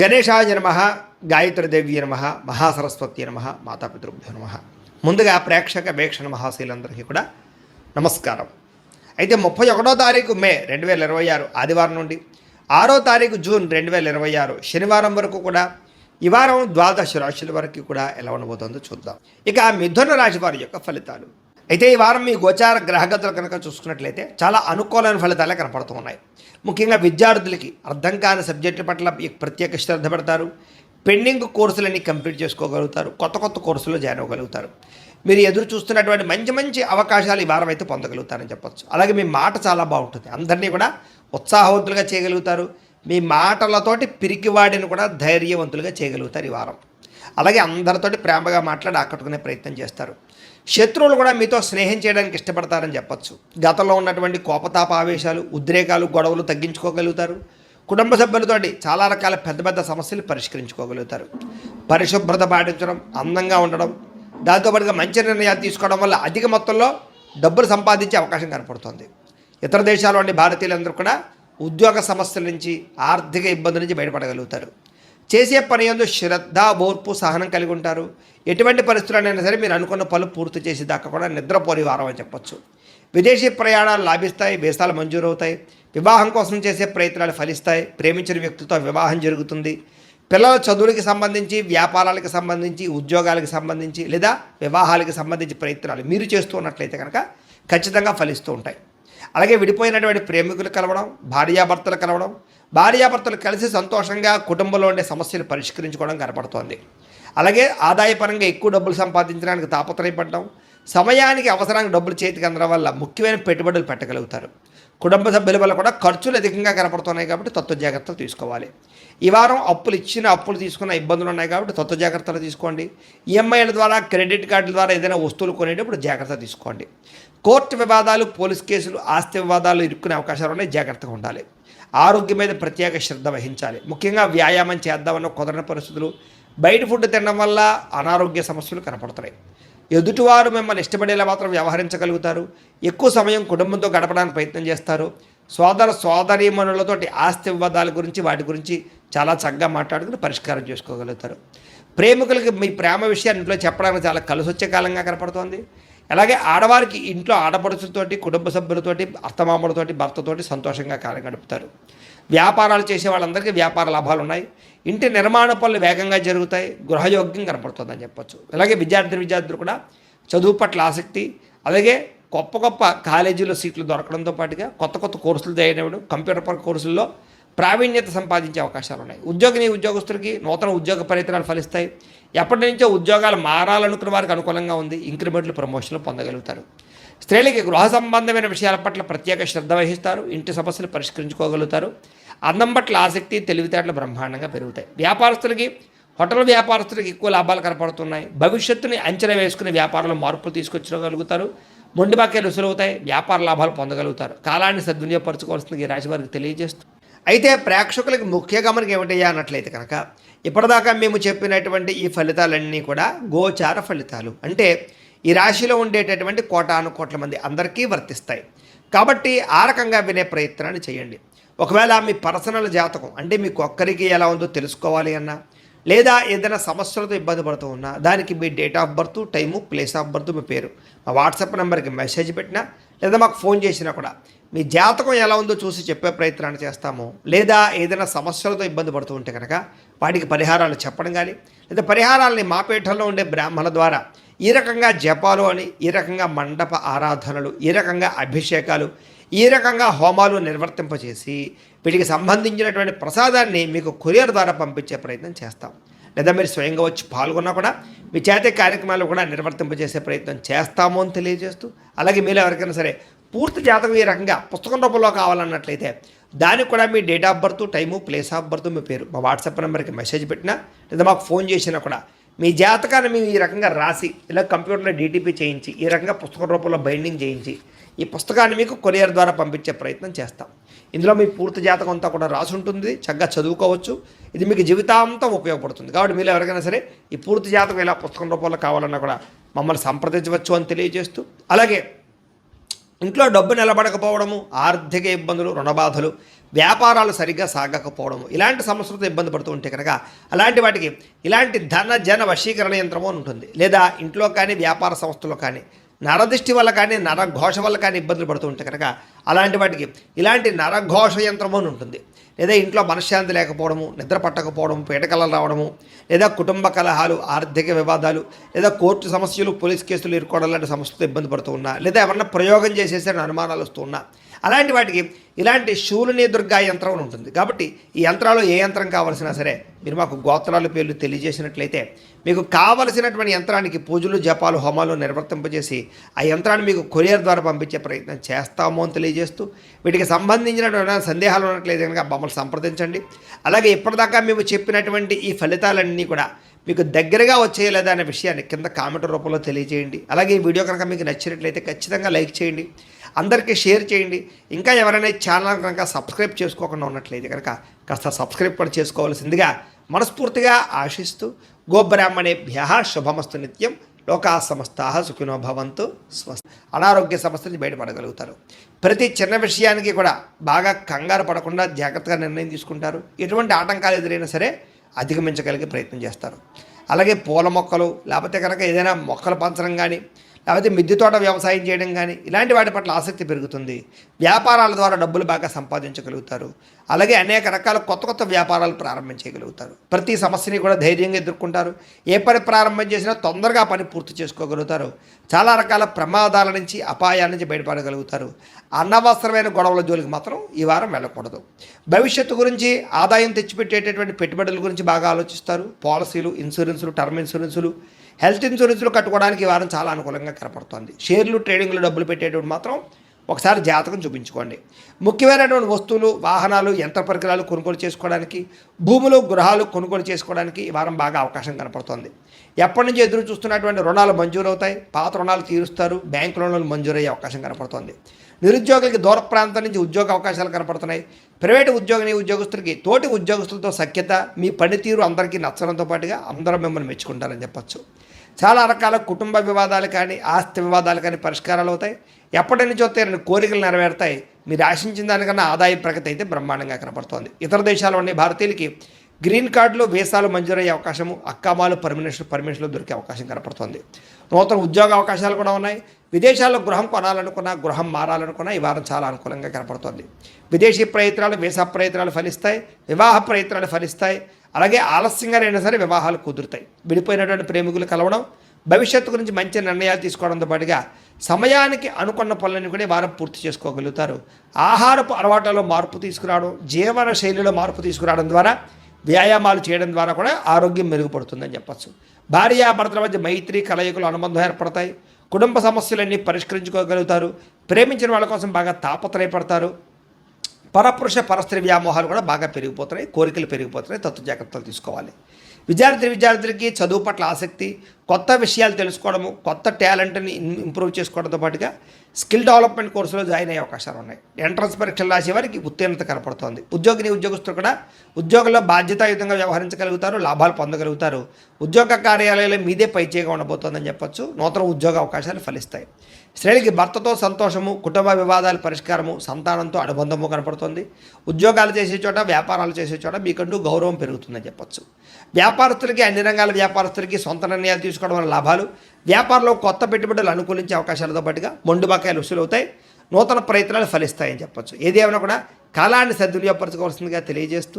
గణేశాయ నమః, గాయత్రీదేవి నమః, మహాసరస్వతి నమః, మాతాపితృభ్యో నమః. ముందుగా ప్రేక్షక వీక్షణ మహాశీలందరికీ కూడా నమస్కారం. అయితే 31వ తారీఖు మే 2026 ఆదివారం నుండి 6వ తారీఖు జూన్ 2026 శనివారం వరకు కూడా ఈ వారం ద్వాదశ రాశుల వరకు కూడా ఎలా ఉండబోతుందో చూద్దాం. ఇక మిథున రాశి వారి యొక్క ఫలితాలు. అయితే ఈ వారం మీ గోచార గ్రహగతులు కనుక చూసుకున్నట్లయితే చాలా అనుకూలమైన ఫలితాలే కనపడుతూ ఉన్నాయి. ముఖ్యంగా విద్యార్థులకి అర్థం కాని సబ్జెక్టుల పట్ల ప్రత్యేక శ్రద్ధ పెడతారు. పెండింగ్ కోర్సులన్నీ కంప్లీట్ చేసుకోగలుగుతారు. కొత్త కోర్సులు జాయిన్ అవ్వగలుగుతారు. మీరు ఎదురు చూస్తున్నటువంటి మంచి అవకాశాలు ఈ వారం అయితే పొందగలుగుతారని చెప్పొచ్చు. అలాగే మీ మాట చాలా బాగుంటుంది. అందరినీ కూడా ఉత్సాహవంతులుగా చేయగలుగుతారు. మీ మాటలతోటి పిరికివాడిని కూడా ధైర్యవంతులుగా చేయగలుగుతారు ఈ వారం. అలాగే అందరితోటి ప్రేమగా మాట్లాడి ఆకట్టుకునే ప్రయత్నం చేస్తారు. శత్రువులు కూడా మీతో స్నేహం చేయడానికి ఇష్టపడతారని చెప్పొచ్చు. గతంలో ఉన్నటువంటి కోపతాప ఆవేశాలు, ఉద్రేకాలు, గొడవలు తగ్గించుకోగలుగుతారు. కుటుంబ సభ్యులతోటి చాలా రకాల పెద్ద సమస్యలు పరిష్కరించుకోగలుగుతారు. పరిశుభ్రత పాటించడం, అందంగా ఉండడం, దాంతోపాటుగా మంచి నిర్ణయాలు తీసుకోవడం వల్ల అధిక మొత్తంలో డబ్బులు సంపాదించే అవకాశం కనపడుతుంది. ఇతర దేశాల్లోని భారతీయులందరూ కూడా ఉద్యోగ సమస్యల నుంచి, ఆర్థిక ఇబ్బందుల నుంచి బయటపడగలుగుతారు. చేసే పని యందు శ్రద్ధ, ఓర్పు, సహనం కలిగి ఉంటారు. ఎటువంటి పరిస్థితులైనా సరే మీరు అనుకున్న పనులు పూర్తి చేసేదాకా కూడా నిద్రపోని వారం అని చెప్పొచ్చు. విదేశీ ప్రయాణాలు లాభిస్తాయి. వీసాలు మంజూరవుతాయి. వివాహం కోసం చేసే ప్రయత్నాలు ఫలిస్తాయి. ప్రేమించిన వ్యక్తితో వివాహం జరుగుతుంది. పిల్లల చదువులకి సంబంధించి, వ్యాపారాలకు సంబంధించి, ఉద్యోగాలకు సంబంధించి లేదా వివాహాలకు సంబంధించి ప్రయత్నాలు మీరు చేస్తూ ఉన్నట్లయితే కనుక ఖచ్చితంగా ఫలిస్తూ ఉంటాయి. అలాగే విడిపోయినటువంటి ప్రేమికులు కలవడం, భార్యాభర్తలు కలిసి సంతోషంగా కుటుంబంలో ఉండే సమస్యలు పరిష్కరించుకోవడం కనపడుతోంది. అలాగే ఆదాయపరంగా ఎక్కువ డబ్బులు సంపాదించడానికి తాపత్రయపడడం, సమయానికి అవసరానికి డబ్బులు చేతికి అందడం వల్ల ముఖ్యమైన పెట్టుబడులు పెట్టగలుగుతారు. కుటుంబ సభ్యుల వల్ల కూడా ఖర్చులు అధికంగా కనపడుతున్నాయి కాబట్టి తత్వ జాగ్రత్తలు తీసుకోవాలి. ఈ వారం అప్పులు తీసుకున్న ఇబ్బందులు ఉన్నాయి కాబట్టి తత్వ జాగ్రత్తలు తీసుకోండి. ఈఎంఐల ద్వారా, క్రెడిట్ కార్డుల ద్వారా ఏదైనా వస్తువులు కొనేటప్పుడు జాగ్రత్త తీసుకోండి. కోర్టు వివాదాలు, పోలీస్ కేసులు, ఆస్తి వివాదాలు ఇరుక్కునే అవకాశాలు ఉన్నాయి. జాగ్రత్తగా ఉండాలి. ఆరోగ్యం మీద ప్రత్యేక శ్రద్ధ వహించాలి. ముఖ్యంగా వ్యాయామం చేద్దామన్న కుదరని పరిస్థితులు, బయట ఫుడ్ తినడం వల్ల అనారోగ్య సమస్యలు కనపడుతున్నాయి. ఎదుటివారు మిమ్మల్ని ఇష్టపడేలా మాత్రం వ్యవహరించగలుగుతారు. ఎక్కువ సమయం కుటుంబంతో గడపడానికి ప్రయత్నం చేస్తారు. సోదరీమణులతోటి ఆస్తి వివాదాల గురించి, వాటి గురించి చాలా చక్కగా మాట్లాడుకుని పరిష్కారం చేసుకోగలుగుతారు. ప్రేమికులకి మీ ప్రేమ విషయాన్ని ఇంట్లో చెప్పడానికి చాలా కలిసి వచ్చే కాలంగా కనపడుతోంది. అలాగే ఆడవారికి ఇంట్లో ఆడపడుచులతోటి, కుటుంబ సభ్యులతోటి, అత్తమామలతోటి, భర్తతోటి సంతోషంగా కాలం గడుపుతారు. వ్యాపారాలు చేసే వాళ్ళందరికీ వ్యాపార లాభాలు ఉన్నాయి. ఇంటి నిర్మాణ పనులు వేగంగా జరుగుతాయి. గృహయోగ్యం కనపడుతుందని చెప్పొచ్చు. అలాగే విద్యార్థులు కూడా చదువు పట్ల ఆసక్తి, అలాగే గొప్ప కాలేజీలో సీట్లు దొరకడంతో పాటుగా కొత్త కోర్సులు చేయడం, కంప్యూటర్ కోర్సుల్లో ప్రావీణ్యత సంపాదించే అవకాశాలు ఉన్నాయి. ఉద్యోగస్తులకి నూతన ఉద్యోగ ప్రయత్నాలు ఫలిస్తాయి. ఎప్పటి నుంచో ఉద్యోగాలు మారాలనుకున్న వారికి అనుకూలంగా ఉంది. ఇంక్రిమెంట్లు, ప్రమోషన్లు పొందగలుగుతారు. స్త్రీలకి గృహ సంబంధమైన విషయాల పట్ల ప్రత్యేక శ్రద్ధ వహిస్తారు. ఇంటి సమస్యలు పరిష్కరించుకోగలుగుతారు. అందం పట్ల ఆసక్తి, తెలివితేటలు బ్రహ్మాండంగా పెరుగుతాయి. హోటల్ వ్యాపారస్తులకి ఎక్కువ లాభాలు కనపడుతున్నాయి. భవిష్యత్తుని అంచనా వేసుకుని వ్యాపారంలో మార్పులు తీసుకొచ్చగలుగుతారు. మొండి బాక్యాలు వసూలవుతాయి. వ్యాపార లాభాలు పొందగలుగుతారు. కాలాన్ని సద్వినియోగపరచుకోవాల్సింది ఈ రాశి వారికి తెలియజేస్తూ, అయితే ప్రేక్షకులకు ముఖ్య గమనిక ఏమిటయ్యా అన్నట్లయితే కనుక ఇప్పటిదాకా మేము చెప్పినటువంటి ఈ ఫలితాలన్నీ కూడా గోచార ఫలితాలు. అంటే ఈ రాశిలో ఉండేటటువంటి కోటాను మంది అందరికీ వర్తిస్తాయి. కాబట్టి ఆ రకంగా వినే ప్రయత్నాన్ని చేయండి. ఒకవేళ మీ పర్సనల్ జాతకం అంటే మీకు ఒక్కరికి ఎలా ఉందో తెలుసుకోవాలి అన్నా, లేదా ఏదైనా సమస్యలతో ఇబ్బంది పడుతూ ఉన్నా, దానికి మీ date of birth, time, place of birth, మీ పేరు మా వాట్సాప్ నెంబర్కి మెసేజ్ పెట్టినా, లేదా మాకు ఫోన్ చేసినా కూడా మీ జాతకం ఎలా ఉందో చూసి చెప్పే ప్రయత్నాన్ని చేస్తాము. లేదా ఏదైనా సమస్యలతో ఇబ్బంది పడుతూ ఉంటే కనుక వాటికి పరిహారాలు చెప్పడం కానీ, లేదా పరిహారాలని మా పీఠంలో ఉండే బ్రాహ్మణుల ద్వారా ఈ రకంగా జపాలు అని, ఈ రకంగా మండప ఆరాధనలు, ఈ రకంగా అభిషేకాలు, ఈ రకంగా హోమాలు నిర్వర్తింపచేసి వీటికి సంబంధించినటువంటి ప్రసాదాన్ని మీకు కొరియర్ ద్వారా పంపించే ప్రయత్నం చేస్తాం. లేదా మీరు స్వయంగా వచ్చి పాల్గొన్నా కూడా మీ చేతే కార్యక్రమాలు కూడా నిర్వర్తింపజేసే ప్రయత్నం చేస్తాము అని తెలియజేస్తూ, అలాగే మీరు ఎవరికైనా సరే పూర్తి జాతకం ఈ రకంగా పుస్తకం రూపంలో కావాలన్నట్లయితే దానికి కూడా మీ date of birth, time, place of birth, మీ పేరు మా వాట్సాప్ నెంబర్కి మెసేజ్ పెట్టినా, లేదా మాకు ఫోన్ చేసినా కూడా మీ జాతకాన్ని మేము ఈ రకంగా రాసి, ఇలా కంప్యూటర్లో డీటీపీ చేయించి, ఈ రకంగా పుస్తకం రూపంలో బైండింగ్ చేయించి ఈ పుస్తకాన్ని మీకు కొరియర్ ద్వారా పంపించే ప్రయత్నం చేస్తాం. ఇందులో మీ పూర్తి జాతకం అంతా కూడా రాసి ఉంటుంది. చక్కగా చదువుకోవచ్చు. ఇది మీకు జీవితాంతం ఉపయోగపడుతుంది. కాబట్టి మీరు ఎవరికైనా సరే ఈ పూర్తి జాతకం ఇలా పుస్తకం రూపంలో కావాలన్నా కూడా మమ్మల్ని సంప్రదించవచ్చు అని తెలియజేస్తూ, అలాగే ఇంట్లో డబ్బు నిలబడకపోవడము, ఆర్థిక ఇబ్బందులు, రుణబాధలు, వ్యాపారాలు సరిగ్గా సాగకపోవడం, ఇలాంటి సమస్యలతో ఇబ్బంది పడుతూ ఉంటే కనుక అలాంటి వాటికి ఇలాంటి ధన జన వశీకరణ యంత్రము అని ఉంటుంది. లేదా ఇంట్లో కానీ వ్యాపార సంస్థలో కానీ నరదృష్టి వల్ల కానీ నరఘోష వల్ల కానీ ఇబ్బందులు పడుతూ ఉంటే కనుక అలాంటి వాటికి ఇలాంటి నరఘోష యంత్రము అని ఉంటుంది. లేదా ఇంట్లో మనశ్శాంతి లేకపోవడము, నిద్ర పట్టకపోవడం, పీడకలలు రావడము, లేదా కుటుంబ కలహాలు, ఆర్థిక వివాదాలు, లేదా కోర్టు సమస్యలు, పోలీస్ కేసులు ఇరుకోవడం లాంటి సమస్యలతో ఇబ్బంది పడుతూ ఉన్నా, లేదా ఎవరన్నా ప్రయోగం చేసేసే అనుమానాలు వస్తూ ఉన్నా, అలాంటి వాటికి ఇలాంటి శూలిని దుర్గా యంత్రం అని ఉంటుంది. కాబట్టి ఈ యంత్రాలు ఏ యంత్రం కావాల్సినా సరే మీరు మాకు గోత్రాల పేర్లు తెలియజేసినట్లయితే మీకు కావలసినటువంటి యంత్రానికి పూజలు, జపాలు, హోమాలు నిర్వర్తింపజేసి ఆ యంత్రాన్ని మీకు కొరియర్ ద్వారా పంపించే ప్రయత్నం చేస్తాము అని తెలియజేస్తూ, వీటికి సంబంధించినటువంటి సందేహాలు ఉన్నట్లయితే కనుక మమ్మల్ని సంప్రదించండి. అలాగే ఇప్పటిదాకా మేము చెప్పినటువంటి ఈ ఫలితాలన్నీ కూడా మీకు దగ్గరగా వచ్చేయలేదా అనే విషయాన్ని కింద కామెంట్ రూపంలో తెలియజేయండి. అలాగే ఈ వీడియో కనుక మీకు నచ్చినట్లయితే ఖచ్చితంగా లైక్ చేయండి, అందరికీ షేర్ చేయండి. ఇంకా ఎవరైనా ఛానల్ కనుక సబ్స్క్రైబ్ చేసుకోకుండా ఉన్నట్లయితే కనుక కాస్త సబ్స్క్రైబ్ కూడా చేసుకోవాల్సిందిగా మనస్ఫూర్తిగా ఆశిస్తూ, గోబ్రాహ్మణేభ్యః శుభమస్తు నిత్యం, లోకా సమస్తాః సుఖినో భవంతు, స్వస్తి. అనారోగ్య సమస్య నుంచి బయటపడగలుగుతారు. ప్రతి చిన్న విషయానికి కూడా బాగా కంగారు పడకుండా జాగ్రత్తగా నిర్ణయం తీసుకుంటారు. ఎటువంటి ఆటంకాలు ఎదురైనా సరే అధిగమించగలిగే ప్రయత్నం చేస్తారు. అలాగే పూల మొక్కలు, లేకపోతే కనుక ఏదైనా మొక్కలు పెంచడం కానీ, లేకపోతే మిద్దె తోట వ్యవసాయం చేయడం కానీ, ఇలాంటి వాటి పట్ల ఆసక్తి పెరుగుతుంది. వ్యాపారాల ద్వారా డబ్బులు బాగా సంపాదించగలుగుతారు. అలాగే అనేక రకాల కొత్త కొత్త వ్యాపారాలు ప్రారంభించగలుగుతారు. ప్రతి సమస్యని కూడా ధైర్యంగా ఎదుర్కొంటారు. ఏ పని ప్రారంభం చేసినా తొందరగా పని పూర్తి చేసుకోగలుగుతారు. చాలా రకాల ప్రమాదాల నుంచి, అపాయాల నుంచి బయటపడగలుగుతారు. అనవసరమైన గొడవల జోలికి మాత్రం ఈ వారం వెళ్ళకూడదు. భవిష్యత్తు గురించి, ఆదాయం తెచ్చిపెట్టేటటువంటి పెట్టుబడుల గురించి బాగా ఆలోచిస్తారు. పాలసీలు, ఇన్సూరెన్సులు, టర్మ్ ఇన్సూరెన్సులు, హెల్త్ ఇన్సూరెన్సులు కట్టుకోవడానికి ఈ వారం చాలా అనుకూలంగా కనపడుతుంది. షేర్లు, ట్రేడింగ్లు డబ్బులు పెట్టేటప్పుడు మాత్రం ఒకసారి జాతకం చూపించుకోండి. ముఖ్యమైనటువంటి వస్తువులు, వాహనాలు, యంత్ర పరికరాలు కొనుగోలు చేసుకోవడానికి, భూములు, గృహాలు కొనుగోలు చేసుకోవడానికి ఈ వారం బాగా అవకాశం కనపడుతుంది. ఎప్పటి నుంచి ఎదురు చూస్తున్నటువంటి రుణాలు మంజూరవుతాయి. పాత రుణాలు తీరుస్తారు. బ్యాంకు రుణాలు మంజూరయ్యే అవకాశం కనపడుతుంది. నిరుద్యోగులకి దూర ప్రాంతం నుంచి ఉద్యోగ అవకాశాలు కనపడుతున్నాయి. ప్రైవేటు ఉద్యోగస్తులకి తోటి ఉద్యోగస్తులతో సఖ్యత, మీ పనితీరు అందరికీ నచ్చడంతో పాటుగా అందరూ మిమ్మల్ని మెచ్చుకుంటారని చెప్పచ్చు. చాలా రకాల కుటుంబ వివాదాలు కానీ, ఆస్తి వివాదాలు కానీ పరిష్కారాలు అవుతాయి. ఎప్పటి నుంచో తీరని కోరికలు నెరవేరుతాయి. మీరు ఆశించిన దానికన్నా ఆదాయ ప్రగతి అయితే బ్రహ్మాండంగా కనపడుతోంది. ఇతర దేశాల్లో ఉండే భారతీయులకి గ్రీన్ కార్డులు, వీసాలు మంజూరయ్యే అవకాశము, అక్కామాలు, పర్మిషన్లు దొరికే అవకాశం కనపడుతోంది. నూతన ఉద్యోగ అవకాశాలు కూడా ఉన్నాయి. విదేశాల్లో గృహం కొనాలనుకున్నా, గృహం మారాలనుకున్నా ఈ వారం చాలా అనుకూలంగా కనపడుతోంది. విదేశీ ప్రయత్నాలు, వీసా ప్రయత్నాలు ఫలిస్తాయి. వివాహ ప్రయత్నాలు ఫలిస్తాయి. అలాగే ఆలస్యంగా అయినా సరే వివాహాలు కుదురుతాయి. విడిపోయినటువంటి ప్రేమికులు కలవడం, భవిష్యత్తు గురించి మంచి నిర్ణయాలు తీసుకోవడంతో పాటుగా సమయానికి అనుకున్న పనులను కూడా వారం పూర్తి చేసుకోగలుగుతారు. ఆహారపు అలవాట్లలో మార్పు తీసుకురావడం, జీవన శైలిలో మార్పు తీసుకురావడం ద్వారా, వ్యాయామాలు చేయడం ద్వారా కూడా ఆరోగ్యం మెరుగుపడుతుందని చెప్పచ్చు. భార్యాభర్తల మధ్య మైత్రి, కలయికలు, అనుబంధం ఏర్పడతాయి. కుటుంబ సమస్యలన్నీ పరిష్కరించుకోగలుగుతారు. ప్రేమించిన వాళ్ళ కోసం బాగా తాపత్రయపడతారు. పరపురుష పరస్త్రీ వ్యామోహాలు కూడా బాగా పెరిగిపోతున్నాయి. కోరికలు పెరిగిపోతున్నాయి. తత్వ జాగ్రత్తలు తీసుకోవాలి. విద్యార్థులకి చదువు పట్ల ఆసక్తి, కొత్త విషయాలు తెలుసుకోవడము, కొత్త టాలెంట్ని ఇంప్రూవ్ చేసుకోవడంతో పాటుగా స్కిల్ డెవలప్మెంట్ కోర్సులో జాయిన్ అయ్యే అవకాశాలు ఉన్నాయి. ఎంట్రన్స్ పరీక్షలు రాసే వారికి ఉత్తీర్ణత కనపడుతోంది. ఉద్యోగస్తులు కూడా ఉద్యోగంలో బాధ్యతాయుతంగా వ్యవహరించగలుగుతారు. లాభాలు పొందగలుగుతారు. ఉద్యోగ కార్యాలయాల మీదే పైచేయిగా ఉండబోతోందని చెప్పొచ్చు. నూతన ఉద్యోగ అవకాశాలు ఫలిస్తాయి. స్త్రీలకి భర్తతో సంతోషము, కుటుంబ వివాదాల పరిష్కారము, సంతానంతో అనుబంధము కనపడుతుంది. ఉద్యోగాలు చేసే చోట, వ్యాపారాలు చేసే చోట మీకంటూ గౌరవం పెరుగుతుందని చెప్పొచ్చు. వ్యాపారస్తులకి, అన్ని రంగాల వ్యాపారస్తులకి సొంత నిర్ణయాలు తీసుకోవడం వల్ల లాభాలు, వ్యాపారంలో కొత్త పెట్టుబడులు అనుకూలించే అవకాశాలతో పాటుగా మొండు బకాయిలు వసూలవుతాయి. నూతన ప్రయత్నాలు ఫలిస్తాయని చెప్పొచ్చు. ఏదేమైనా కూడా కాలాన్ని సద్వినియోగపరచుకోవాల్సిందిగా తెలియజేస్తూ